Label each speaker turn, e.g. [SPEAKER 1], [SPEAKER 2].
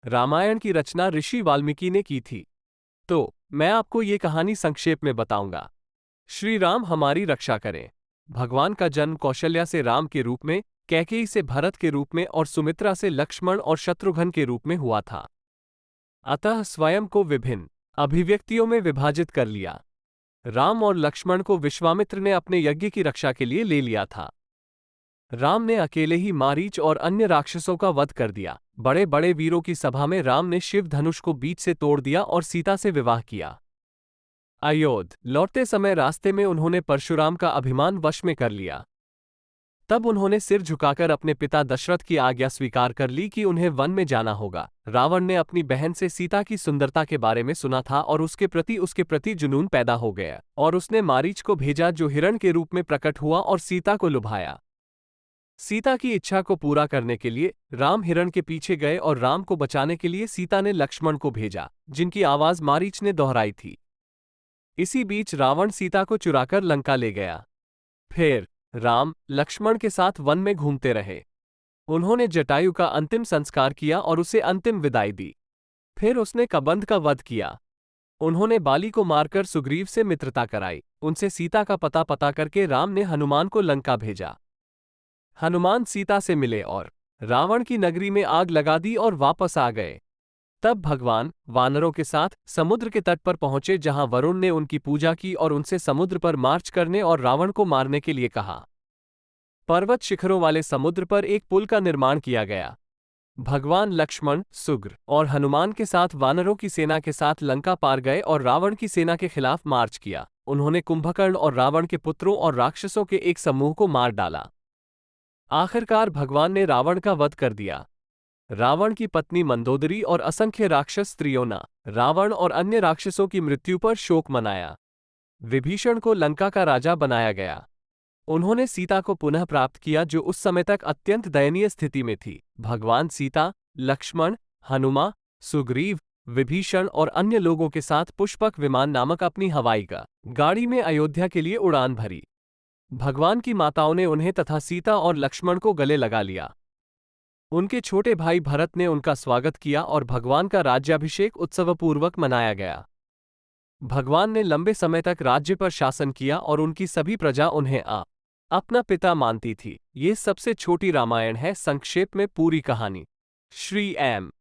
[SPEAKER 1] रामायण की रचना ऋषि वाल्मीकि ने की थी। तो मैं आपको ये कहानी संक्षेप में बताऊंगा। श्री राम हमारी रक्षा करें। भगवान का जन्म कौशल्या से राम के रूप में, कैकेयी से भरत के रूप में और सुमित्रा से लक्ष्मण और शत्रुघ्न के रूप में हुआ था। अतः स्वयं को विभिन्न अभिव्यक्तियों में विभाजित कर लिया। राम और लक्ष्मण को विश्वामित्र ने अपने यज्ञ की रक्षा के लिए ले लिया था। राम ने अकेले ही मारीच और अन्य राक्षसों का वध कर दिया। बड़े बड़े वीरों की सभा में राम ने शिव धनुष को बीच से तोड़ दिया और सीता से विवाह किया। अयोध्या लौटते समय रास्ते में उन्होंने परशुराम का अभिमान वश में कर लिया। तब उन्होंने सिर झुकाकर अपने पिता दशरथ की आज्ञा स्वीकार कर ली कि उन्हें वन में जाना होगा। रावण ने अपनी बहन से सीता की सुंदरता के बारे में सुना था और उसके प्रति जुनून पैदा हो गया और उसने मारीच को भेजा जो हिरण के रूप में प्रकट हुआ और सीता को लुभाया। सीता की इच्छा को पूरा करने के लिए राम हिरण के पीछे गए और राम को बचाने के लिए सीता ने लक्ष्मण को भेजा, जिनकी आवाज मारीच ने दोहराई थी। इसी बीच रावण सीता को चुराकर लंका ले गया। फिर राम लक्ष्मण के साथ वन में घूमते रहे। उन्होंने जटायु का अंतिम संस्कार किया और उसे अंतिम विदाई दी। फिर उसने कबंध का वध किया। उन्होंने बाली को मारकर सुग्रीव से मित्रता कराई। उनसे सीता का पता करके राम ने हनुमान को लंका भेजा। हनुमान सीता से मिले और रावण की नगरी में आग लगा दी और वापस आ गए। तब भगवान वानरों के साथ समुद्र के तट पर पहुंचे, जहां वरुण ने उनकी पूजा की और उनसे समुद्र पर मार्च करने और रावण को मारने के लिए कहा। पर्वत शिखरों वाले समुद्र पर एक पुल का निर्माण किया गया। भगवान लक्ष्मण, सुग्र और हनुमान के साथ वानरों की सेना के साथ लंका पार गए और रावण की सेना के खिलाफ मार्च किया। उन्होंने कुंभकर्ण और रावण के पुत्रों और राक्षसों के एक समूह को मार डाला। आखिरकार भगवान ने रावण का वध कर दिया। रावण की पत्नी मंदोदरी और असंख्य राक्षस स्त्रियों ने रावण और अन्य राक्षसों की मृत्यु पर शोक मनाया। विभीषण को लंका का राजा बनाया गया। उन्होंने सीता को पुनः प्राप्त किया, जो उस समय तक अत्यंत दयनीय स्थिति में थी। भगवान सीता, लक्ष्मण, हनुमान, सुग्रीव, विभीषण और अन्य लोगों के साथ पुष्पक विमान नामक अपनी हवाई गाड़ी में अयोध्या के लिए उड़ान भरी। भगवान की माताओं ने उन्हें तथा सीता और लक्ष्मण को गले लगा लिया। उनके छोटे भाई भरत ने उनका स्वागत किया और भगवान का राज्याभिषेक उत्सवपूर्वक मनाया गया। भगवान ने लंबे समय तक राज्य पर शासन किया और उनकी सभी प्रजा उन्हें अपना पिता मानती थी। ये सबसे छोटी रामायण है। संक्षेप में पूरी कहानी। श्री एम